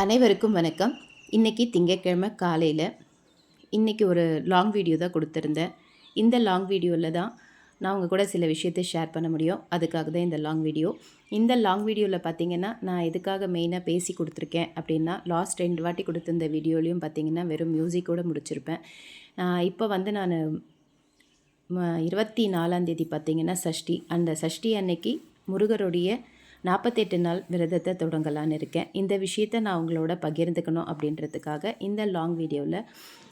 அனைவருக்கும் வணக்கம். இன்றைக்கி திங்கட்கிழமை காலையில் இன்றைக்கி ஒரு லாங் வீடியோ தான் கொடுத்துருந்தேன். இந்த லாங் வீடியோவில் தான் நான் உங்கள் கூட சில விஷயத்தை ஷேர் பண்ண முடியும். அதுக்காக தான் இந்த லாங் வீடியோ. இந்த லாங் வீடியோவில் பார்த்திங்கன்னா நான் எதுக்காக மெயினாக பேசி கொடுத்துருக்கேன் அப்படின்னா, லாஸ்ட் 2 வாட்டி கொடுத்துருந்த வீடியோலையும் பார்த்திங்கன்னா வெறும் மியூசிக்கோடு முடிச்சிருப்பேன். இப்போ வந்து நான் 24ஆம் தேதி பார்த்திங்கன்னா சஷ்டி. அந்த சஷ்டி அன்னைக்கு முருகருடைய 48 நாள் விரதத்தை தொடங்கலான்னு இருக்கேன். இந்த விஷயத்தை நான் உங்களோட பகிர்ந்துக்கணும் அப்படின்றதுக்காக இந்த லாங் வீடியோவில்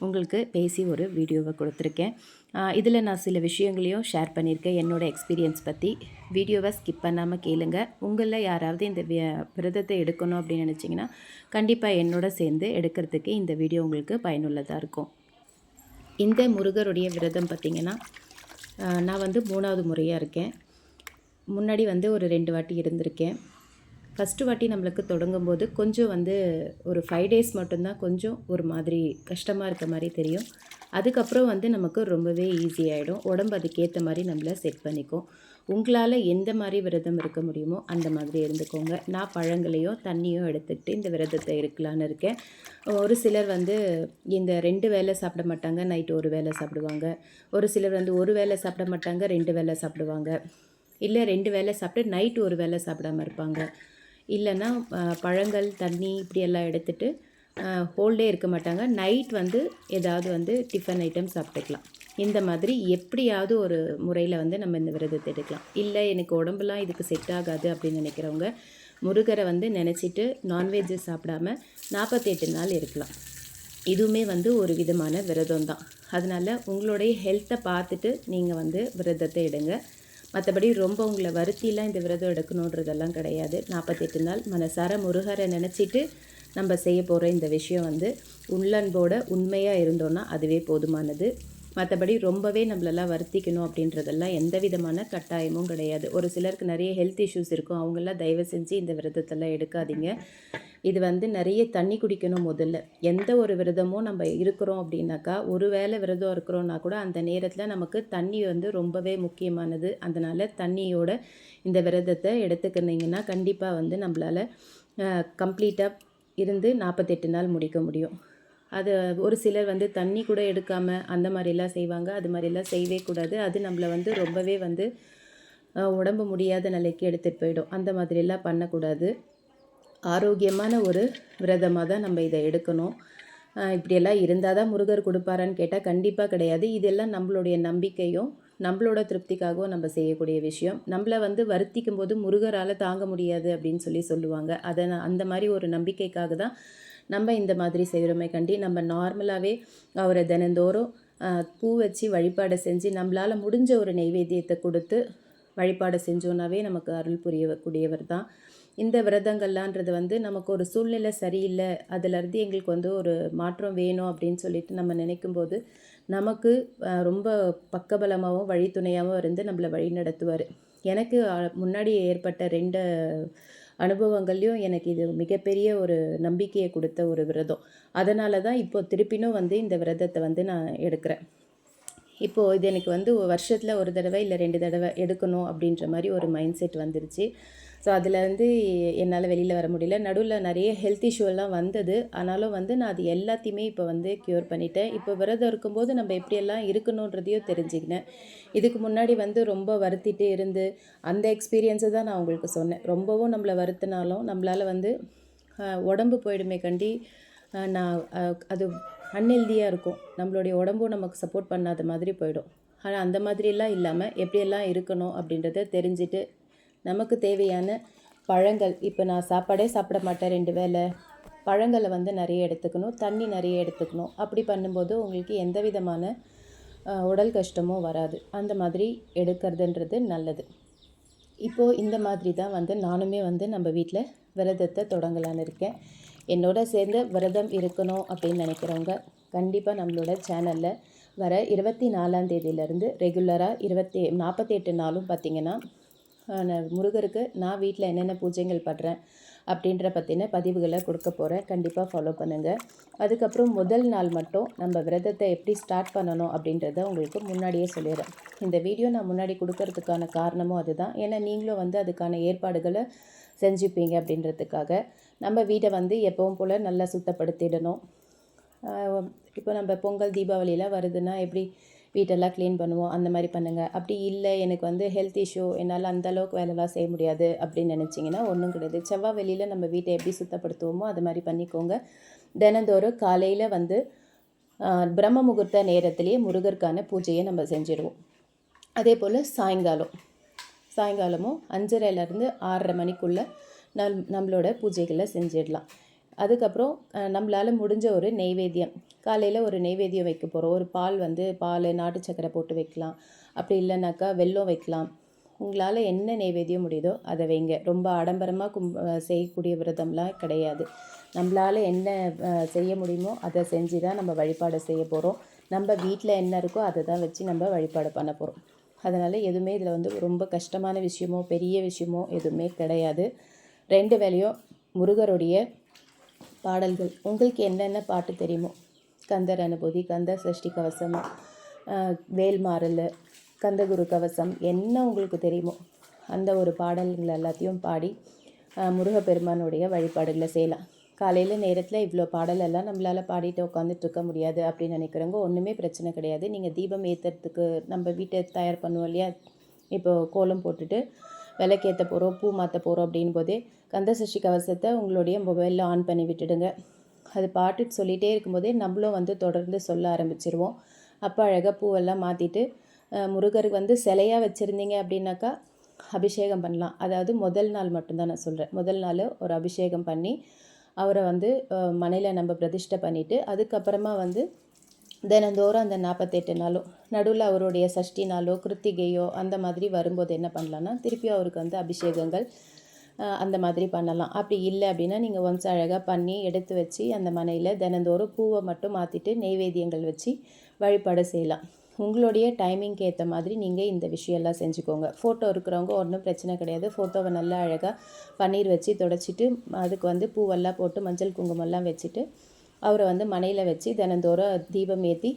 உங்களுக்கு பேசி ஒரு வீடியோவை கொடுத்துருக்கேன். இதில் நான் சில விஷயங்களையும் ஷேர் பண்ணியிருக்கேன் என்னோடய எக்ஸ்பீரியன்ஸ் பற்றி. வீடியோவை ஸ்கிப் பண்ணாமல் கேளுங்க. உங்களில் யாராவது இந்த விரதத்தை எடுக்கணும் அப்படின்னு நினச்சிங்கன்னா கண்டிப்பாக என்னோட சேர்ந்து எடுக்கிறதுக்கு இந்த வீடியோ உங்களுக்கு பயனுள்ளதாக இருக்கும். இந்த முருகருடைய விரதம் பார்த்திங்கன்னா நான் வந்து 3வது முறையாக இருக்கேன். முன்னாடி வந்து ஒரு 2 வாட்டி இருந்திருக்கேன். ஃபஸ்ட்டு வாட்டி நம்மளுக்கு தொடங்கும்போது கொஞ்சம் வந்து ஒரு 5 டேஸ் மட்டும்தான் கொஞ்சம் ஒரு மாதிரி கஷ்டமாக இருக்க மாதிரி தெரியும். அதுக்கப்புறம் வந்து நமக்கு ரொம்பவே ஈஸியாகிடும். உடம்பு அதுக்கேற்ற மாதிரி நம்மளை செட் பண்ணிக்கும். உங்களால் எந்த மாதிரி விரதம் இருக்க முடியுமோ அந்த மாதிரி இருந்துக்கோங்க. நான் பழங்களையோ தண்ணியோ எடுத்துக்கிட்டு இந்த விரதத்தை இருக்கலான்னு இருக்கேன். ஒரு சிலர் வந்து இந்த 2 வேளை சாப்பிட மாட்டாங்க, நைட்டு ஒரு வேளை சாப்பிடுவாங்க. ஒரு சிலர் வந்து ஒரு வேளை சாப்பிட மாட்டாங்க, 2 வேளை சாப்பிடுவாங்க. இல்லை 2 வேளை சாப்பிட்டு நைட்டு ஒரு வேளை சாப்பிடாமல் இருப்பாங்க. இல்லைன்னா பழங்கள் தண்ணி இப்படியெல்லாம் எடுத்துகிட்டு ஹோல் டே இருக்க மாட்டாங்க. நைட் வந்து ஏதாவது வந்து டிஃபன் ஐட்டம் சாப்பிட்டுக்கலாம். இந்த மாதிரி எப்படியாவது ஒரு முறையில் வந்து நம்ம இந்த விரதத்தை எடுக்கலாம். இல்லை எனக்கு உடம்புலாம் இதுக்கு செட் ஆகாது அப்படின்னு நினைக்கிறவங்க முருகரை வந்து நினச்சிட்டு நான்வெஜ்ஜு சாப்பிடாமல் 48 நாள் இருக்கலாம். இதுவுமே வந்து ஒரு விதமான விரதம் தான். அதனால் உங்களுடைய ஹெல்த்தை பார்த்துட்டு நீங்கள் வந்து விரதத்தை எடுங்க. மற்றபடி ரொம்ப உங்களை வருத்திலாம் இந்த விரதம் எடுக்கணுன்றதெல்லாம் கிடையாது. 48 நாள் மனசார முருகரை நினச்சிட்டு நம்ம செய்ய போகிற இந்த விஷயம் வந்து உள்ளன்போட உண்மையாக இருந்தோன்னா அதுவே போதுமானது. மற்றபடி ரொம்பவே நம்மளெல்லாம் வருத்திக்கணும் அப்படின்றதெல்லாம் எந்த விதமான கட்டாயமும் கிடையாது. ஒரு சிலருக்கு நிறைய ஹெல்த் இஷ்யூஸ் இருக்கும். அவங்களாம் தயவு செஞ்சு இந்த விரதத்தெல்லாம் எடுக்காதீங்க. இது வந்து நிறைய தண்ணி குடிக்கணும். முதல்ல எந்த ஒரு விரதமும் நம்ம இருக்கிறோம் அப்படின்னாக்கா, ஒரு வேளை விரதம் இருக்கிறோன்னா கூட அந்த நேரத்தில் நமக்கு தண்ணி வந்து ரொம்பவே முக்கியமானது. அதனால் தண்ணியோட இந்த விரதத்தை எடுத்துக்கிட்டிங்கன்னா கண்டிப்பாக வந்து நம்மளால் கம்ப்ளீட்டாக இருந்து 48 நாள் முடிக்க முடியும். அது ஒரு சிலர் வந்து தண்ணி கூட எடுக்காமல் அந்த மாதிரிலாம் செய்வாங்க. அது மாதிரிலாம் செய்யவே கூடாது. அது நம்மளை வந்து ரொம்பவே வந்து உடம்பு முடியாத நிலைக்கு எடுத்துகிட்டு போயிடும். அந்த மாதிரிலாம் பண்ணக்கூடாது. ஆரோக்கியமான ஒரு விரதமாக தான் நம்ம இதை எடுக்கணும். இப்படியெல்லாம் இருந்தால் தான் முருகர் கொடுப்பாரான்னு கேட்டால் கண்டிப்பாக கிடையாது. இதெல்லாம் நம்மளுடைய நம்பிக்கையும் நம்மளோட திருப்திக்காகவும் நம்ம செய்யக்கூடிய விஷயம். நம்மளை வந்து வருத்திக்கும் போது முருகரால் தாங்க முடியாது அப்படின்னு சொல்லுவாங்க. அந்த மாதிரி ஒரு நம்பிக்கைக்காக தான் நம்ம இந்த மாதிரி செய்கிறோமே கண்டி, நம்ம நார்மலாகவே அவரை தினந்தோறும் பூ வச்சு வழிபாடு செஞ்சு நம்மளால் முடிஞ்ச ஒரு நெய்வேத்தியத்தை கொடுத்து வழிபாடு செஞ்சோன்னாவே நமக்கு அருள் புரியக்கூடியவர் தான். இந்த விரதங்கள்லான்றது வந்து நமக்கு ஒரு சூழ்நிலை சரியில்லை, அதிலேருந்து எங்களுக்கு வந்து ஒரு மாற்றம் வேணும் அப்படின்னு சொல்லிட்டு நம்ம நினைக்கும்போது நமக்கு ரொம்ப பக்கபலமாகவும் வழித்துணையாகவும் இருந்து நம்மளை வழி நடத்துவார். எனக்கு முன்னாடி ஏற்பட்ட 2 அனுபவங்கள்லையும் எனக்கு இது மிகப்பெரிய ஒரு நம்பிக்கையை கொடுத்த ஒரு விரதம். அதனால தான் இப்போது திருப்பினும் வந்து இந்த விரதத்தை வந்து நான் எடுக்கிறேன். இப்போது இது எனக்கு வந்து வருஷத்தில் ஒரு தடவை இல்லை 2 தடவை எடுக்கணும் அப்படின்ற மாதிரி ஒரு மைண்ட் செட் வந்துருச்சு. ஸோ அதில் வந்து என்னால் வெளியில் வர முடியல. நடுவில் நிறைய ஹெல்த் இஷ்யூலாம் வந்தது. ஆனாலும் வந்து நான் அது எல்லாத்தையுமே இப்போ வந்து க்யூர் பண்ணிட்டேன். இப்போ விரதம் இருக்கும்போது நம்ம எப்படியெல்லாம் இருக்கணுன்றதையும் தெரிஞ்சுக்கினேன். இதுக்கு முன்னாடி வந்து ரொம்ப வருத்திட்டு இருந்து அந்த எக்ஸ்பீரியன்ஸை தான் நான் உங்களுக்கு சொன்னேன். ரொம்பவும் நம்மளை வருத்தினாலும் நம்மளால் வந்து உடம்பு போயிடுமே கண்டி நான் அது அன்ஹெல்தியாக இருக்கும். நம்மளுடைய உடம்பும் நமக்கு சப்போர்ட் பண்ணாத மாதிரி போயிடும். ஆனால் அந்த மாதிரிலாம் இல்லாமல் எப்படியெல்லாம் இருக்கணும் அப்படின்றத தெரிஞ்சுட்டு நமக்கு தேவையான பழங்கள், இப்போ நான் சாப்பாடே சாப்பிட மாட்டேன் 2 வேளை, பழங்களை வந்து நிறைய எடுத்துக்கணும், தண்ணி நிறைய எடுத்துக்கணும். அப்படி பண்ணும்போது உங்களுக்கு எந்த விதமான உடல் கஷ்டமும் வராது. அந்த மாதிரி எடுக்கிறதுன்றது நல்லது. இப்போது இந்த மாதிரி தான் வந்து நானுமே வந்து நம்ம வீட்டில் விரதத்தை தொடங்கலான்னு இருக்கேன். என்னோட சேர்ந்து விரதம் இருக்கணும் அப்படின்னு நினைக்கிறவங்க கண்டிப்பாக நம்மளோட சேனலில் வர 24ஆம் தேதியிலேருந்து ரெகுலராக 48 நாளும் பார்த்திங்கன்னா முருகருக்கு நான் வீட்டில் என்னென்ன பூஜைகள் பண்ணுறேன் அப்படின்ற பற்றின பதிவுகளை கொடுக்க போகிறேன். கண்டிப்பாக ஃபாலோ பண்ணுங்கள். அதுக்கப்புறம் முதல் நாள் மட்டும் நம்ம விரதத்தை எப்படி ஸ்டார்ட் பண்ணணும் அப்படின்றத உங்களுக்கு முன்னாடியே சொல்லிடுறேன். இந்த வீடியோ நான் முன்னாடி கொடுக்கறதுக்கான காரணமும் அதுதான். ஏன்னா நீங்களும் வந்து அதுக்கான ஏற்பாடுகளை செஞ்சுப்பீங்க அப்படின்றதுக்காக. நம்ம வீட்டை வந்து எப்பவும் போல் நல்லா சுத்தப்படுத்திடணும். இப்போ நம்ம பொங்கல் தீபாவளிலாம் வருதுன்னா எப்படி வீட்டெல்லாம் க்ளீன் பண்ணுவோம், அந்த மாதிரி பண்ணுங்கள். அப்படி இல்லை எனக்கு வந்து ஹெல்த் இஷ்யூ, என்னால் அந்தளவுக்கு வேலைலாம் செய்ய முடியாது அப்படின்னு நினச்சிங்கன்னா ஒன்றும் கிடையாது. செவ்வாய் வெளியில் நம்ம வீட்டை எப்படி சுத்தப்படுத்துவோமோ அது மாதிரி பண்ணிக்கோங்க. தினந்தோறும் காலையில் வந்து பிரம்ம முகூர்த்த நேரத்திலேயே முருகருக்கான பூஜையை நம்ம செஞ்சிடுவோம். அதே போல் சாயங்காலமும் 5:30லேருந்து 6:30 மணிக்குள்ளே நம்மளோட பூஜைகளை செஞ்சிடலாம். அதுக்கப்புறம் நம்மளால் முடிஞ்ச ஒரு நெய்வேத்தியம், காலையில் ஒரு நெய்வேத்தியம் வைக்க போகிறோம். ஒரு பால் நாட்டு சக்கரை போட்டு வைக்கலாம். அப்படி இல்லைனாக்கா வெல்லம் வைக்கலாம். உங்களால் என்ன நெய்வேத்தியம் முடியுதோ அதை வைங்க. ரொம்ப ஆடம்பரமாக செய்யக்கூடிய விரதம்லாம் கிடையாது. நம்மளால் என்ன செய்ய முடியுமோ அதை செஞ்சு தான் நம்ம வழிபாடு செய்ய போகிறோம். நம்ம வீட்டில் என்ன இருக்கோ அதை தான் வச்சு நம்ம வழிபாடு பண்ண போகிறோம். அதனால் எதுவுமே இதில் வந்து ரொம்ப கஷ்டமான விஷயமோ பெரிய விஷயமோ எதுவுமே கிடையாது. 2 வேளையும் முருகருடைய பாடல்கள், உங்களுக்கு என்னென்ன பாட்டு தெரியுமோ, கந்தர் அனுபூதி, கந்த சஷ்டி கவசம், வேல்மாறல், கந்தகுரு கவசம், என்ன உங்களுக்கு தெரியுமோ அந்த ஒரு பாடல்கள் எல்லாத்தையும் பாடி முருகப்பெருமானுடைய வழிபாடுகளை செய்யலாம். காலையில் நேரத்தில் இவ்வளோ பாடலெல்லாம் நம்மளால் பாடிட்டு உட்காந்துட்ருக்க முடியாது அப்படின்னு நினைக்கிறவங்க ஒன்றுமே பிரச்சனை கிடையாது. நீங்கள் தீபம் ஏற்றுறதுக்கு நம்ம வீட்டை தயார் பண்ணுவோம் இல்லையா, இப்போது கோலம் போட்டுட்டு விளக்கேற்ற போகிறோம், பூ மாற்ற போகிறோம் அப்படின் போதே கந்தசஷ்டி கவசத்தை உங்களுடைய மொபைலில் ஆன் பண்ணி விட்டுடுங்க. அது பாட்டுட்டு சொல்லிகிட்டே இருக்கும்போதே நம்மளும் வந்து தொடர்ந்து சொல்ல ஆரம்பிச்சிருவோம். அப்போ அழகாக பூவெல்லாம் மாற்றிட்டு முருகருக்கு வந்து சிலையாக வச்சுருந்தீங்க அப்படின்னாக்கா அபிஷேகம் பண்ணலாம். அதாவது முதல் நாள் மட்டும்தான் நான் சொல்கிறேன். முதல் நாள் ஒரு அபிஷேகம் பண்ணி அவரை வந்து மனையில் நம்ம பிரதிஷ்டை பண்ணிவிட்டு அதுக்கப்புறமா வந்து தினந்தோறும் அந்த 48 நாளும் நடுவில் அவருடைய சஷ்டி நாளோ கிருத்திகையோ அந்த மாதிரி வரும்போது என்ன பண்ணலான்னா திருப்பி அவருக்கு வந்து அபிஷேகங்கள் அந்த மாதிரி பண்ணலாம். அப்படி இல்லை அப்படின்னா நீங்கள் ஒன்ஸ் அழகாக பண்ணி எடுத்து வச்சு அந்த மனையில் தினந்தோறும் பூவை மட்டும் மாற்றிட்டு நெய்வேத்தியங்கள் வச்சு வழிபாடு செய்யலாம். உங்களுடைய டைமிங்க்கு ஏற்ற மாதிரி நீங்கள் இந்த விஷயம்லாம் செஞ்சுக்கோங்க. ஃபோட்டோ இருக்கிறவங்க ஒன்றும் பிரச்சனை கிடையாது. ஃபோட்டோவை நல்லா அழகாக பன்னீர் வச்சு துடைச்சிட்டு அதுக்கு வந்து பூவெல்லாம் போட்டு மஞ்சள் குங்குமம்லாம் வச்சுட்டு அவரை வந்து மனையில் வச்சு தினந்தோறும் தீபம் ஏற்றி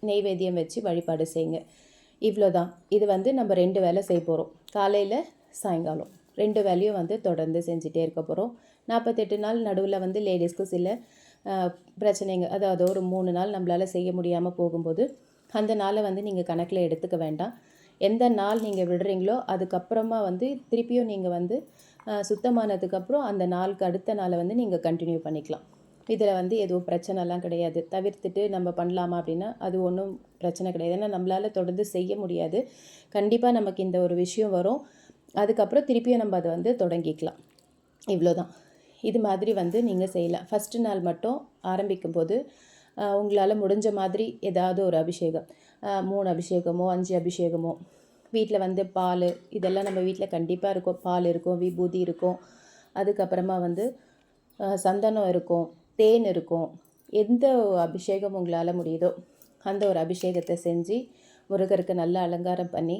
நெய்வேத்தியம் வச்சு வழிபாடு செய்யுங்க. இவ்வளோதான். இது வந்து நம்ம 2 வேளை செய்ய போகிறோம். காலையில் சாயங்காலம் 2 வேளையும் வந்து தொடர்ந்து செஞ்சுட்டே இருக்க போகிறோம். 48 நாள் நடுவில் வந்து லேடிஸ்க்கு சில பிரச்சனைங்க, அதாவது ஒரு 3 நாள் நம்மளால் செய்ய முடியாமல் போகும்போது அந்த நாளை வந்து நீங்கள் கணக்கில் எடுத்துக்க வேண்டாம். எந்த நாள் நீங்கள் விடுறீங்களோ அதுக்கப்புறமா வந்து திருப்பியும் நீங்கள் வந்து சுத்தமானதுக்கப்புறம் அந்த நாளுக்கு அடுத்த நாளை வந்து நீங்கள் கண்டினியூ பண்ணிக்கலாம். இதில் வந்து எதுவும் பிரச்சனைலாம் கிடையாது. தவிர்த்துட்டு நம்ம பண்ணலாமா அப்படின்னா அது ஒன்றும் பிரச்சனை கிடையாது. ஏன்னா நம்மளால் தொடர்ந்து செய்ய முடியாது. கண்டிப்பாக நமக்கு இந்த ஒரு விஷயம் வரும். அதுக்கப்புறம் திருப்பியும் நம்ம அதை வந்து தொடங்கிக்கலாம். இவ்வளோதான். இது மாதிரி வந்து நீங்கள் செய்யலாம். ஃபஸ்ட்டு நாள் மட்டும் ஆரம்பிக்கும்போது உங்களால் முடிஞ்ச மாதிரி ஏதாவது ஒரு அபிஷேகம், 3 அபிஷேகமோ 5 அபிஷேகமோ, வீட்டில் வந்து பால் இதெல்லாம் நம்ம வீட்டில் கண்டிப்பாக இருக்கும். பால் இருக்கும், விபூதி இருக்கும், அதுக்கப்புறமா வந்து சந்தனம் இருக்கும், தேன் இருக்கும். எந்த அபிஷேகம் உங்களால் முடியுதோ அந்த ஒரு அபிஷேகத்தை செஞ்சு முருகருக்கு நல்லா அலங்காரம் பண்ணி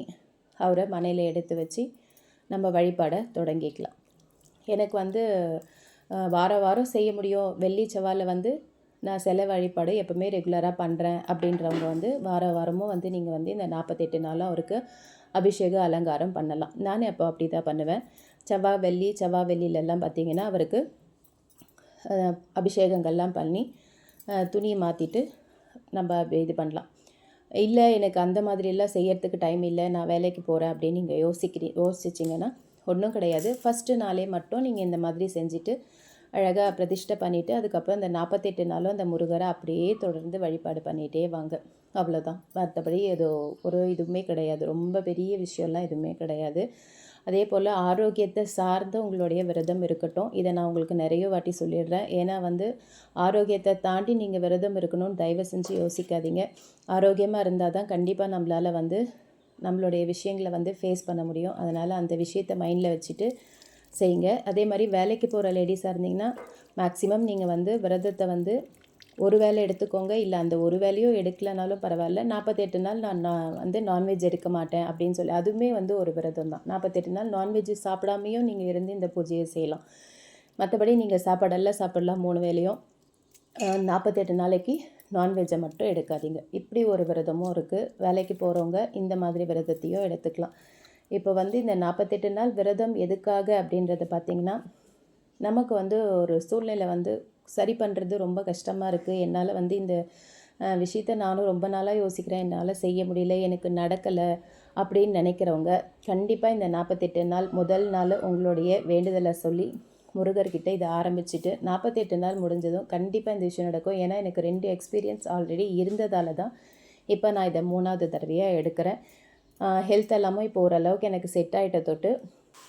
அவரை மனையில் எடுத்து வச்சு நம்ம வழிபாடை தொடங்கிக்கலாம். எனக்கு வந்து வாரம் செய்ய முடியும், வெள்ளி செவ்வாயில் வந்து நான் சிலை வழிபாடு எப்போவுமே ரெகுலராக பண்ணுறேன் அப்படின்றவங்க வந்து வாரமும் வந்து நீங்கள் வந்து இந்த 48 நாளும் அவருக்கு அபிஷேக அலங்காரம் பண்ணலாம். நான் அப்போ அப்படி தான் பண்ணுவேன். செவ்வாய் வெள்ளியிலெல்லாம் பார்த்திங்கன்னா அவருக்கு அபிஷேகங்கள்லாம் பண்ணி துணியை மாற்றிட்டு நம்ம இது பண்ணலாம். இல்லை எனக்கு அந்த மாதிரியெல்லாம் செய்யறதுக்கு டைம் இல்லை, நான் வேலைக்கு போகிறேன் அப்படின்னு நீங்கள் யோசிச்சிங்கன்னா ஒன்றும் கிடையாது. ஃபஸ்ட்டு நாளே மட்டும் நீங்கள் இந்த மாதிரி செஞ்சுட்டு அழகாக பிரதிஷ்டை பண்ணிவிட்டு அதுக்கப்புறம் அந்த 48 நாளும் அந்த முருகரை அப்படியே தொடர்ந்து வழிபாடு பண்ணிகிட்டே வாங்க. அவ்வளோதான். மற்றபடி ஏதோ ஒரு இதுவுமே கிடையாது. ரொம்ப பெரிய விஷயம்லாம் எதுவுமே கிடையாது. அதே போல் ஆரோக்கியத்தை சார்ந்து உங்களுடைய விரதம் இருக்கட்டும். இதை நான் உங்களுக்கு நிறைய வாட்டி சொல்லிடுறேன். ஏன்னா வந்து ஆரோக்கியத்தை தாண்டி நீங்கள் விரதம் இருக்கணும்னு தயவு செஞ்சு யோசிக்காதீங்க. ஆரோக்கியமாக இருந்தால் தான் கண்டிப்பாக நம்மளால் வந்து நம்மளுடைய விஷயங்களை வந்து ஃபேஸ் பண்ண முடியும். அதனால் அந்த விஷயத்தை மைண்டில் வச்சுட்டு செய்யுங்க. அதே மாதிரி வேலைக்கு போகிற லேடிஸாக இருந்தீங்கன்னா மேக்ஸிமம் நீங்கள் வந்து விரதத்தை வந்து ஒரு வேளை எடுத்துக்கோங்க. இல்லை அந்த ஒரு வேளையும் எடுக்கலனாலும் பரவாயில்ல. 48 நாள் நான் வந்து நான்வெஜ் எடுக்க மாட்டேன் அப்படின்னு சொல்லி அதுவுமே வந்து ஒரு விரதம் தான். 48 நாள் நான்வெஜ் சாப்பிடாமையும் நீங்கள் இருந்து இந்த பூஜையை செய்யலாம். மற்றபடி நீங்கள் சாப்பாடெல்லாம் சாப்பிடலாம் 3 வேளையும். 48 நாளைக்கு நான்வெஜ்ஜை மட்டும் எடுக்காதீங்க. இப்படி ஒரு விரதமும் இருக்குது. வேலைக்கு போகிறவங்க இந்த மாதிரி விரதத்தையும் எடுத்துக்கலாம். இப்போ வந்து இந்த 48 நாள் விரதம் எதுக்காக அப்படின்றத பார்த்திங்கன்னா, நமக்கு வந்து ஒரு சூழ்நிலை வந்து சரி பண்ணுறது ரொம்ப கஷ்டமாக இருக்குது. என்னால் வந்து இந்த விஷயத்த நானும் ரொம்ப நாளாக யோசிக்கிறேன், என்னால் செய்ய முடியல, எனக்கு நடக்கலை அப்படின்னு நினைக்கிறவங்க கண்டிப்பாக இந்த 48 நாள் முதல் நாள் உங்களுடைய வேண்டுதலை சொல்லி முருகர்கிட்ட இதை ஆரம்பிச்சுட்டு 48 நாள் முடிஞ்சதும் கண்டிப்பாக இந்த விஷயம் நடக்கும். ஏன்னா எனக்கு 2 எக்ஸ்பீரியன்ஸ் ஆல்ரெடி இருந்ததால தான் இப்போ நான் இதை 3வது தடவையாக எடுக்கிறேன். ஹெல்த் எல்லாமும் இப்போ ஓரளவுக்கு எனக்கு செட் ஆகிட்ட தொட்டு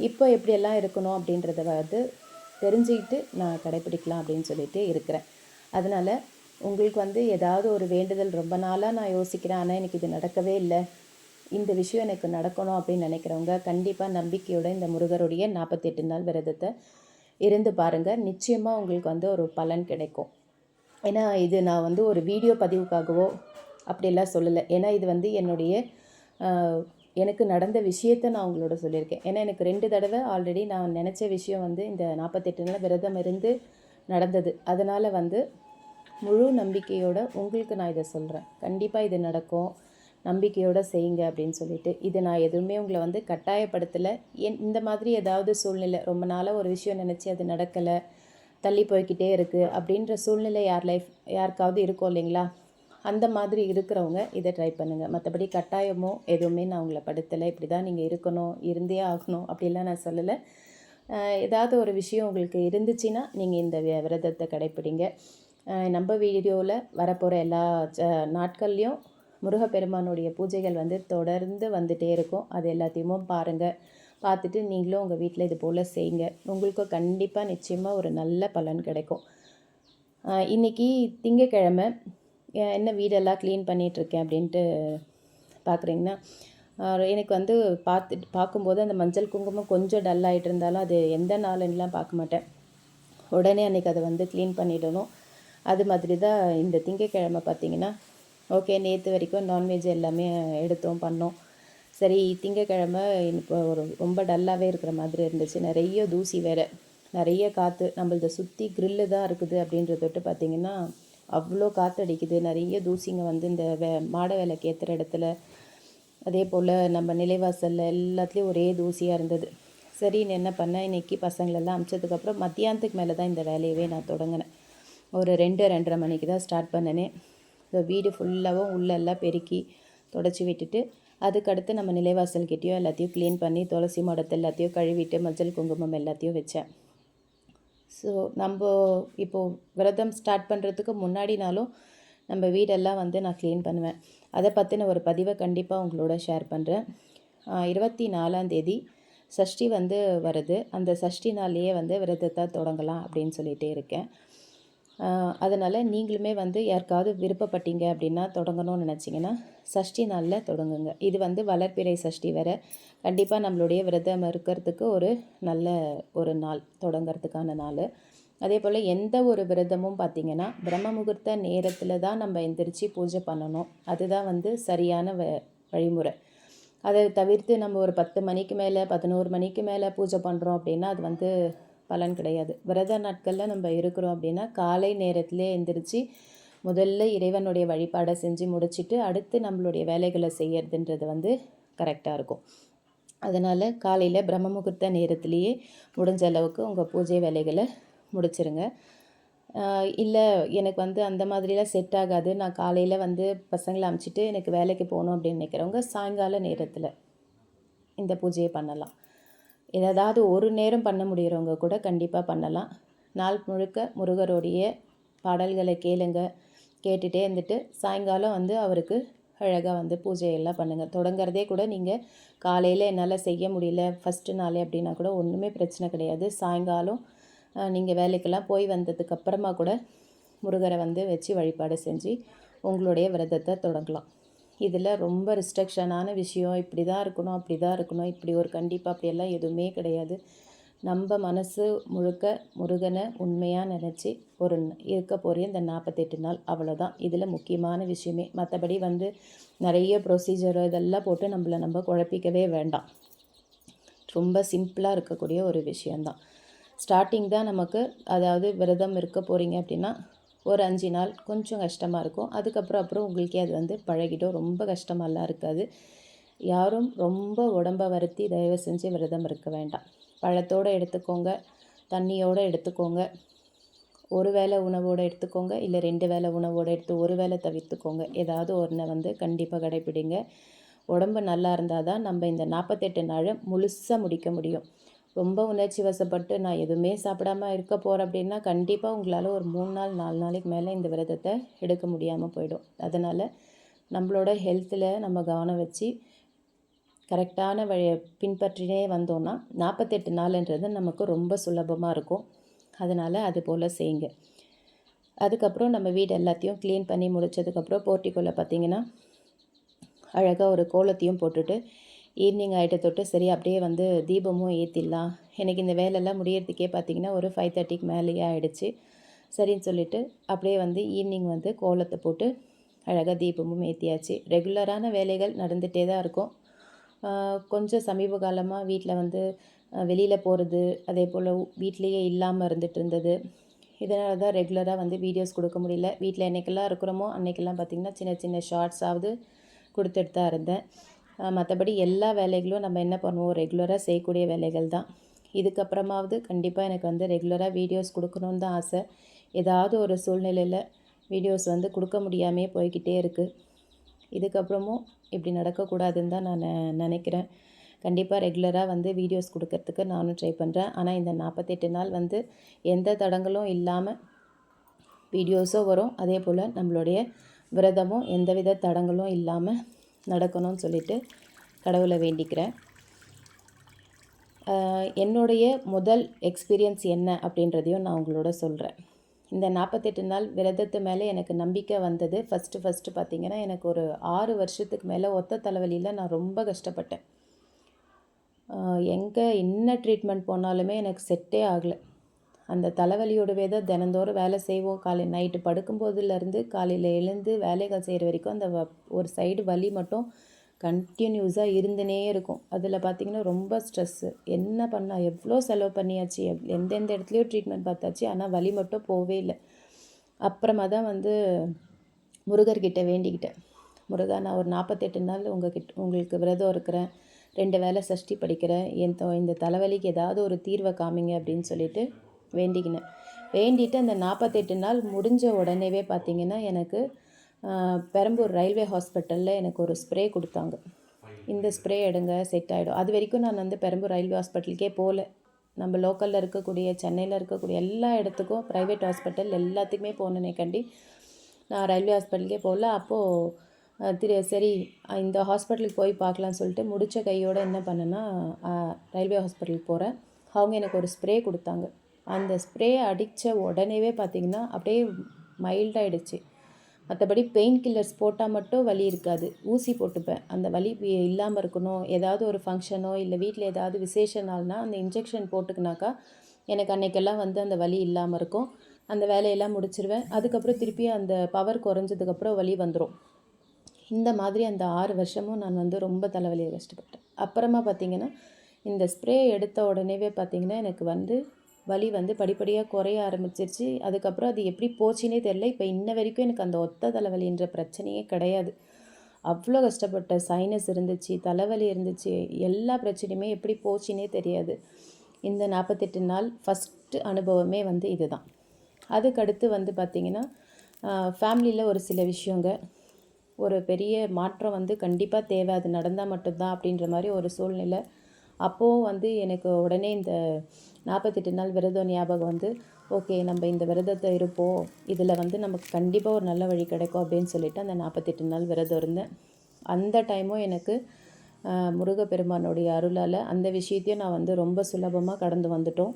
இப்போ எப்படியெல்லாம் இருக்கணும் அப்படின்றத வந்து தெரிஞ்சுக்கிட்டு நான் கடைப்பிடிக்கலாம் அப்படின்னு சொல்லிட்டு இருக்கிறேன். அதனால் உங்களுக்கு வந்து ஏதாவது ஒரு வேண்டுதல் ரொம்ப நாளாக நான் யோசிக்கிறேன், ஆனால் எனக்கு இது நடக்கவே இல்லை, இந்த விஷயம் எனக்கு நடக்கணும் அப்படின்னு நினைக்கிறவங்க கண்டிப்பாக நம்பிக்கையோட இந்த முருகருடைய 48 நாள் விரதத்தை இருந்து பாருங்கள். நிச்சயமாக உங்களுக்கு வந்து ஒரு பலன் கிடைக்கும். ஏன்னா இது நான் வந்து ஒரு வீடியோ பதிவுக்காகவோ அப்படியெல்லாம் சொல்லலை. ஏன்னா இது வந்து என்னுடைய எனக்கு நடந்த விஷயத்தை நான் உங்களோட சொல்லியிருக்கேன். ஏன்னா எனக்கு 2 தடவை ஆல்ரெடி நான் நினச்ச விஷயம் வந்து இந்த 48 நாள் விரதம் இருந்து நடந்தது. அதனால் வந்து முழு நம்பிக்கையோடு உங்களுக்கு நான் இதை சொல்கிறேன். கண்டிப்பாக இது நடக்கும், நம்பிக்கையோடு செய்யுங்க அப்படின்னு சொல்லிட்டு. இது நான் எதுவுமே உங்களை வந்து கட்டாயப்படுத்தலை. இந்த மாதிரி ஏதாவது சூழ்நிலை ரொம்ப நாளாக ஒரு விஷயம் நினச்சி அது நடக்கலை, தள்ளி போய்கிட்டே இருக்குது அப்படின்ற சூழ்நிலை யாருக்காவது இருக்கும் இல்லைங்களா? அந்த மாதிரி இருக்கிறவங்க இதை ட்ரை பண்ணுங்கள். மற்றபடி கட்டாயமோ எதுவுமே நான் உங்களை படுத்தலை, இப்படி தான் நீங்கள் இருக்கணும், இருந்தே ஆகணும் அப்படிலாம் நான் சொல்லலை. ஏதாவது ஒரு விஷயம் உங்களுக்கு இருந்துச்சுன்னா நீங்கள் இந்த விரதத்தை கடைப்பிடிங்க. நம்ம வீடியோவில் வரப்போகிற எல்லா நாட்கள்லேயும் முருகப்பெருமானுடைய பூஜைகள் வந்து தொடர்ந்து வந்துகிட்டே இருக்கும். அது எல்லாத்தையும் பாருங்கள். பார்த்துட்டு நீங்களும் உங்கள் வீட்டில் இது போல் செய்யுங்க. உங்களுக்கும் கண்டிப்பாக நிச்சயமாக ஒரு நல்ல பலன் கிடைக்கும். இன்றைக்கி திங்கக்கிழமை என்ன வீடெல்லாம் க்ளீன் பண்ணிகிட்ருக்கேன் அப்படின்ட்டு பார்க்குறீங்கன்னா, எனக்கு வந்து பார்க்கும்போது அந்த மஞ்சள் குங்குமம் கொஞ்சம் டல் ஆகிட்டு இருந்தாலும் அது எந்த நாளுன்னெலாம் பார்க்க மாட்டேன். உடனே அன்றைக்கி அதை வந்து க்ளீன் பண்ணிடணும். அது மாதிரி தான் இந்த திங்கக்கிழமை பார்த்திங்கன்னா, ஓகே நேற்று வரைக்கும் நான்வெஜ் எல்லாமே எடுத்தோம் பண்ணோம். சரி திங்கக்கிழமை இப்போ ரொம்ப டல்லாகவே இருக்கிற மாதிரி இருந்துச்சு. நிறைய தூசி வேறு, நிறைய காற்று, நம்மளதை சுற்றி க்ரில்லு தான் இருக்குது அப்படின்றத தொட்டு பார்த்திங்கன்னா அவ்வளோ காற்றடிக்குது. நிறைய தூசிங்க வந்து இந்த மாட வேலைக்கு ஏற்றுற இடத்துல, அதே போல் நம்ம நிலைவாசலில் எல்லாத்துலேயும் ஒரே தூசியாக இருந்தது. சரின்னு என்ன பண்ணேன், இன்றைக்கி பசங்களெல்லாம் அமிச்சதுக்கப்புறம் மத்தியானத்துக்கு மேலே தான் இந்த வேலையவே நான் தொடங்கினேன். ஒரு 2-2:30 மணிக்கு தான் ஸ்டார்ட் பண்ணினேன். ஸோ வீடு ஃபுல்லாகவும் உள்ளெல்லாம் பெருக்கி தொடச்சி விட்டுட்டு, அதுக்கடுத்து நம்ம நிலைவாசல்கிட்டையும் எல்லாத்தையும் க்ளீன் பண்ணி துளசி மாடத்தை எல்லாத்தையும் கழுவிட்டு மஞ்சள் குங்குமம் எல்லாத்தையும் வச்சேன். ஸோ நம்ம இப்போது விரதம் ஸ்டார்ட் பண்ணுறதுக்கு முன்னாடினாலும் நம்ம வீடெல்லாம் வந்து நான் க்ளீன் பண்ணுவேன். அதை பற்றின ஒரு பதிவை கண்டிப்பாக உங்களோட ஷேர் பண்ணுறேன். 24ஆம் தேதி சஷ்டி வந்து வருது. அந்த சஷ்டி நாள்லேயே வந்து விரதத்தை தொடங்கலாம் அப்படின்னு சொல்லிகிட்டே இருக்கேன். அதனால் நீங்களுமே வந்து யாருக்காவது விருப்பப்பட்டீங்க அப்படின்னா தொடங்கணும்னு நினச்சிங்கன்னா சஷ்டி நாளில் தொடங்குங்க. இது வந்து வளர்பிறை சஷ்டி வேறு. கண்டிப்பாக நம்மளுடைய விரதம் இருக்கிறதுக்கு ஒரு நல்ல ஒரு நாள், தொடங்கிறதுக்கான நாள். அதே போல் எந்த ஒரு விரதமும் பார்த்திங்கன்னா பிரம்ம முகூர்த்த நேரத்தில் தான் நம்ம எந்திரிச்சு பூஜை பண்ணணும். அதுதான் வந்து சரியான வழிமுறை. அதை தவிர்த்து நம்ம ஒரு 10 மணிக்கு மேலே 11 மணிக்கு மேலே பூஜை பண்ணுறோம் அப்படின்னா அது வந்து பலன் கிடையாது. விரத நாட்களில் நம்ம இருக்கிறோம் அப்படின்னா காலை நேரத்திலே எந்திரிச்சு முதல்ல இறைவனுடைய வழிபாடை செஞ்சு முடிச்சுட்டு அடுத்து நம்மளுடைய வேலைகளை செய்யறதுன்றது வந்து கரெக்டாக இருக்கும். அதனால் காலையில் பிரம்ம முகூர்த்த நேரத்திலேயே முடிஞ்ச அளவுக்கு உங்கள் பூஜை வேலைகளை முடிச்சிருங்க. இல்லை எனக்கு வந்து அந்த மாதிரிலாம் செட் ஆகாது, நான் காலையில் வந்து பசங்களை அனுப்பிச்சிட்டு எனக்கு வேலைக்கு போகணும் அப்படின்னு நினைக்கிறவங்க சாயங்கால நேரத்தில் இந்த பூஜையை பண்ணலாம். ஏதாவது ஒரு நேரம் பண்ண முடிகிறவங்க கூட கண்டிப்பாக பண்ணலாம். நாள் முழுக்க முருகருடைய பாடல்களை கேட்டுகிட்டே இருந்துட்டு சாயங்காலம் வந்து அவருக்கு அழகாக வந்து பூஜையெல்லாம் பண்ணுங்கள். தொடங்கிறதே கூட நீங்கள் காலையில் என்னால் செய்ய முடியல ஃபஸ்ட்டு நாளே அப்படின்னா கூட ஒன்றுமே பிரச்சனை கிடையாது. சாயங்காலம் நீங்கள் வேலைக்கெல்லாம் போய் வந்ததுக்கப்புறமா கூட முருகரை வந்து வச்சு வழிபாடு செஞ்சு உங்களுடைய விரதத்தை தொடங்கலாம். இதில் ரொம்ப ரிஸ்ட்ரிக்ஷனான விஷயம், இப்படி தான் இருக்கணும் அப்படி தான் இருக்கணும், இப்படி ஒரு கண்டிப்பாக அப்படியெல்லாம் எதுவுமே கிடையாது. நம்ம மனசு முழுக்க முருகனை உண்மையாக நினச்சி இருக்க போகிற இந்த 48 நாள் அவ்வளோதான் இதில் முக்கியமான விஷயமே. மற்றபடி வந்து நிறைய ப்ரொசீஜர் இதெல்லாம் போட்டு நம்ம குழப்பிக்கவே வேண்டாம். ரொம்ப சிம்பிளாக இருக்கக்கூடிய ஒரு விஷயந்தான். ஸ்டார்டிங் தான் நமக்கு, அதாவது விரதம் இருக்க போகிறீங்க அப்படின்னா ஒரு 5 நாள் கொஞ்சம் கஷ்டமாக இருக்கும். அப்புறம் உங்களுக்கே அது வந்து பழகிடும். ரொம்ப கஷ்டமாலாம் இருக்காது. யாரும் ரொம்ப உடம்பை வருத்தி தயவு செஞ்சு விரதம் இருக்க வேண்டாம். பழத்தோடு எடுத்துக்கோங்க, தண்ணியோடு எடுத்துக்கோங்க. ஒரு வேளை உணவோடு எடுத்துக்கோங்க, இல்லை 2 வேளை உணவோடு எடுத்து ஒரு வேளை தவிர்த்துக்கோங்க. ஏதாவது ஒன்றை வந்து கண்டிப்பாக கடைப்பிடிங்க. உடம்பு நல்லா இருந்தால் தான் நம்ம இந்த 48 நாளை முழுசாக முடிக்க முடியும். ரொம்ப உணர்ச்சி வசப்பட்டு நான் எதுவுமே சாப்பிடாம இருக்க போகிறேன் அப்படின்னா கண்டிப்பாக உங்களால் ஒரு 3 நாள் 4 நாளைக்கு மேலே இந்த விரதத்தை எடுக்க முடியாமல் போயிடும். அதனால் நம்மளோட ஹெல்த்தில் நம்ம கவனம் வச்சு கரெக்டான வழியை பின்பற்றினே வந்தோன்னா 48 நாளுன்றது நமக்கு ரொம்ப சுலபமாக இருக்கும். அதனால் அது போல் செய்யுங்க. அதுக்கப்புறம் நம்ம வீடு எல்லாத்தையும் க்ளீன் பண்ணி முடித்ததுக்கப்புறம் போர்ட்டிக்கோவில் பார்த்திங்கன்னா அழகாக ஒரு கோலத்தையும் போட்டுட்டு ஈவினிங் ஆகிட்ட தொட்டு சரி அப்படியே வந்து தீபமும் ஏற்றிடலாம். எனக்கு இந்த வேலையெல்லாம் முடியறதுக்கே பார்த்திங்கன்னா ஒரு 5:30க்கு மேலேயே ஆகிடுச்சு. சரின்னு சொல்லிவிட்டு அப்படியே வந்து ஈவினிங் வந்து கோலத்தை போட்டு அழகாக தீபமும் ஏற்றியாச்சு. ரெகுலரான வேலைகள் நடந்துகிட்டே தான் இருக்கும். கொஞ்சம் சமீப காலமாக வீட்டில் வந்து வெளியில் போகிறது, அதே போல் வீட்லேயே இல்லாமல் இருந்துகிட்டு இருந்தது. இதனால தான் ரெகுலராக வந்து வீடியோஸ் கொடுக்க முடியல. வீட்டில் என்றைக்கெல்லாம் இருக்கிறோமோ அன்றைக்கெல்லாம் பார்த்திங்கன்னா சின்ன சின்ன ஷார்ட்ஸாவது கொடுத்துட்டு தான் இருந்தேன். மற்றபடி எல்லா வேலைகளும் நம்ம என்ன பண்ணுவோம், ரெகுலராக செய்யக்கூடிய வேலைகள் தான். இதுக்கப்புறமாவது கண்டிப்பாக எனக்கு வந்து ரெகுலராக வீடியோஸ் கொடுக்கணுன்னு தான் ஆசை. ஏதாவது ஒரு சூழ்நிலையில் வீடியோஸ் வந்து கொடுக்க முடியாமே போய்கிட்டே இருக்குது. இதுக்கப்புறமும் இப்படி நடக்கக்கூடாதுன்னு தான் நான் நினைக்கிறேன். கண்டிப்பாக ரெகுலராக வந்து வீடியோஸ் கொடுக்கறதுக்கு நானும் ட்ரை பண்ணுறேன். ஆனால் இந்த 48 நாள் வந்து எந்த தடங்களும் இல்லாமல் வீடியோஸும் வரும். அதே போல் நம்மளுடைய விரதமும் எந்தவித தடங்களும் இல்லாமல் நடக்கணும்னு சொல்லிட்டு கடவுளை வேண்டிக்கிறேன். என்னுடைய முதல் எக்ஸ்பீரியன்ஸ் என்ன அப்படின்றதையும் நான் உங்களோட சொல்கிறேன். இந்த 48 நாள் விரதத்து மேலே எனக்கு நம்பிக்கை வந்தது ஃபஸ்ட்டு பார்த்திங்கன்னா எனக்கு ஒரு 6 வருஷத்துக்கு மேலே ஒத்த தலைவலியில் நான் ரொம்ப கஷ்டப்பட்டேன். எங்கே என்ன ட்ரீட்மெண்ட் போனாலுமே எனக்கு செட்டே ஆகலை. அந்த தலைவலியோடவே தான் தினந்தோறும் வேலை செய்வோம். நைட்டு படுக்கும்போதுலேருந்து காலையில் எழுந்து வேலைகள் செய்கிற வரைக்கும் அந்த ஒரு சைடு வலி மட்டும் கண்டினியூஸாக இருந்துனே இருக்கும். அதில் பார்த்திங்கன்னா ரொம்ப ஸ்ட்ரெஸ்ஸு. என்ன பண்ணால் எவ்வளோ செலவு பண்ணியாச்சு, எந்தெந்த இடத்துலையோ ட்ரீட்மெண்ட் பார்த்தாச்சு, ஆனால் வலி மட்டும் போவே இல்லை. அப்புறமா தான் வந்து முருகர்கிட்ட வேண்டிக்கிட்டேன். முருகா, நான் ஒரு 48 நாள் உங்களுக்கு விரதம் இருக்கிறேன், 2 வேளை சஷ்டி படிக்கிறேன், இந்த தலைவலிக்கு ஏதாவது ஒரு தீர்வை காமிங்க அப்படின்னு சொல்லிட்டு வேண்டிக்கினேன். வேண்டிட்டு அந்த 48 நாள் முடிஞ்ச உடனேவே பார்த்திங்கன்னா எனக்கு பெரம்பூர் ரயில்வே ஹாஸ்பிட்டலில் எனக்கு ஒரு ஸ்ப்ரே கொடுத்தாங்க. இந்த ஸ்ப்ரே எடுங்க, செட் ஆகிடும். அது வரைக்கும் நான் வந்து பெரம்பூர் ரயில்வே ஹாஸ்பிட்டலுக்கே போகல. நம்ம லோக்கலில் இருக்கக்கூடிய சென்னையில் இருக்கக்கூடிய எல்லா இடத்துக்கும் ப்ரைவேட் ஹாஸ்பிட்டல் எல்லாத்துக்குமே போனேனே கண்டி நான் ரயில்வே ஹாஸ்பிட்டலுக்கே போகல. அப்போது சரி இந்த ஹாஸ்பிட்டலுக்கு போய் பார்க்கலான்னு சொல்லிட்டு முடித்த கையோடு என்ன பண்ணேன்னா ரயில்வே ஹாஸ்பிட்டலுக்கு போகிறேன். அவங்க எனக்கு ஒரு ஸ்ப்ரே கொடுத்தாங்க. அந்த ஸ்ப்ரே அடித்த உடனேவே பார்த்திங்கன்னா அப்படியே மைல்டாகிடுச்சு. மற்றபடி பெயின் கில்லர்ஸ் போட்டால் மட்டும் வலி இருக்காது. ஊசி போட்டுப்பேன். அந்த வலி இல்லாமல் இருக்கணும், ஏதாவது ஒரு ஃபங்க்ஷனோ இல்லை வீட்டில் ஏதாவது விசேஷ நாள்னா அந்த இன்ஜெக்ஷன் போட்டுக்கினாக்கா எனக்கு அன்றைக்கெல்லாம் வந்து அந்த வலி இல்லாமல் இருக்கும். அந்த வேலையெல்லாம் முடிச்சிருவேன். அதுக்கப்புறம் திருப்பி அந்த பவர் குறைஞ்சதுக்கப்புறம் வலி வந்துடும். இந்த மாதிரி அந்த 6 வருஷமும் நான் வந்து ரொம்ப தலைவலியை கஷ்டப்பட்டேன். அப்புறமா பார்த்திங்கன்னா இந்த ஸ்ப்ரே எடுத்த உடனேவே பார்த்திங்கன்னா எனக்கு வந்து வலி வந்து படிப்படியாக குறைய ஆரம்பிச்சிருச்சு. அதுக்கப்புறம் அது எப்படி போச்சுன்னே தெரில. இப்போ இன்ன வரைக்கும் எனக்கு அந்த ஒத்த தலைவலின்ற பிரச்சனையே கிடையாது. அவ்வளோ கஷ்டப்பட்ட சைனஸ் இருந்துச்சு, தலைவலி இருந்துச்சு, எல்லா பிரச்சனையுமே எப்படி போச்சுன்னே தெரியாது. இந்த 48 நாள் ஃபஸ்ட்டு அனுபவமே வந்து இது தான். அதுக்கடுத்து வந்து பார்த்திங்கன்னா ஃபேமிலியில் ஒரு சில விஷயங்க, ஒரு பெரிய மாற்றம் வந்து கண்டிப்பாக தேவை, அது நடந்தால் மட்டும்தான் அப்படின்ற மாதிரி ஒரு சூழ்நிலை. அப்போது வந்து எனக்கு உடனே இந்த 48 நாள் விரதம் ஞாபகம் வந்து ஓகே நம்ம இந்த விரதத்தை இருப்போம், இதில் வந்து நமக்கு கண்டிப்பாக ஒரு நல்ல வழி கிடைக்கும் அப்படின்னு சொல்லிட்டு அந்த 48 நாள் விரதம் இருந்தேன். அந்த டைமும் எனக்கு முருகப்பெருமானுடைய அருளால் அந்த விஷயத்தையும் நான் வந்து ரொம்ப சுலபமாக கடந்து வந்துட்டோம்.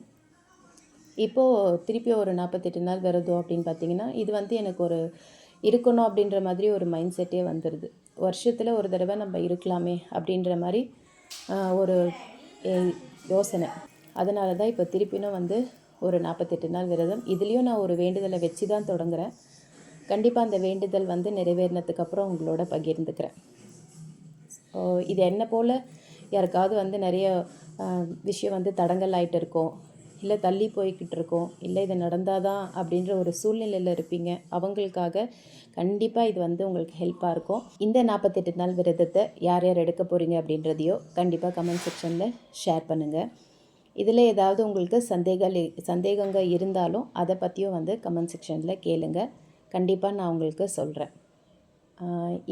இப்போது திருப்பி ஒரு 48 நாள் விரதம் அப்படின்னு பார்த்திங்கன்னா இது வந்து எனக்கு ஒரு இருக்கணும் அப்படின்ற மாதிரி ஒரு மைண்ட் செட்டே வந்துடுது. வருஷத்தில் ஒரு தடவை நம்ம இருக்கலாமே அப்படின்ற மாதிரி ஒரு யோசனை. அதனால தான் இப்போ திருப்பினும் வந்து ஒரு 48 நாள் விரதம். இதுலேயும் நான் ஒரு வேண்டுதலை வச்சு தான் தொடங்குறேன். கண்டிப்பாக அந்த வேண்டுதல் வந்து நிறைவேறினதுக்கப்புறம் உங்களோட பகிர்ந்துக்கிறேன். இது என்ன போல் யாருக்காவது வந்து நிறைய விஷயம் வந்து தடங்கல் ஆகிட்டு இருக்கோம், இல்லை தள்ளி போய்கிட்டு இருக்கோம், இல்லை இது நடந்தால் தான் அப்படின்ற ஒரு சூழ்நிலையில் இருப்பீங்க. அவங்களுக்காக கண்டிப்பாக இது வந்து உங்களுக்கு ஹெல்ப்பாக இருக்கும். இந்த 48 நாள் விரதத்தை யார் யார் எடுக்க போகிறீங்க அப்படின்றதையோ கண்டிப்பாக கமெண்ட் செக்ஷனில் ஷேர் பண்ணுங்கள். இதில் ஏதாவது உங்களுக்கு சந்தேகங்கள் இருந்தாலும் அதை பற்றியும் வந்து கமெண்ட் செக்ஷனில் கேளுங்க. கண்டிப்பாக நான் உங்களுக்கு சொல்கிறேன்.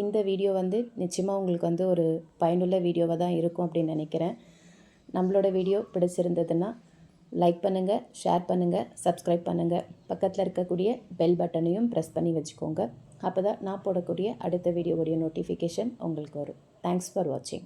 இந்த வீடியோ வந்து நிச்சயமாக உங்களுக்கு வந்து ஒரு பயனுள்ள வீடியோவாக தான் இருக்கும் அப்படின்னு நினைக்கிறேன். நம்மளோட வீடியோ பிடிச்சிருந்ததுன்னா லைக் பண்ணுங்கள், ஷேர் பண்ணுங்கள், சப்ஸ்கிரைப் பண்ணுங்கள். பக்கத்தில் இருக்கக்கூடிய பெல் பட்டனையும் ப்ரெஸ் பண்ணி வச்சுக்கோங்க. அப்போ தான் நான் போடக்கூடிய அடுத்த வீடியோவுடைய நோட்டிஃபிகேஷன் உங்களுக்கு வரும். தேங்க்ஸ் ஃபார் வாட்சிங்.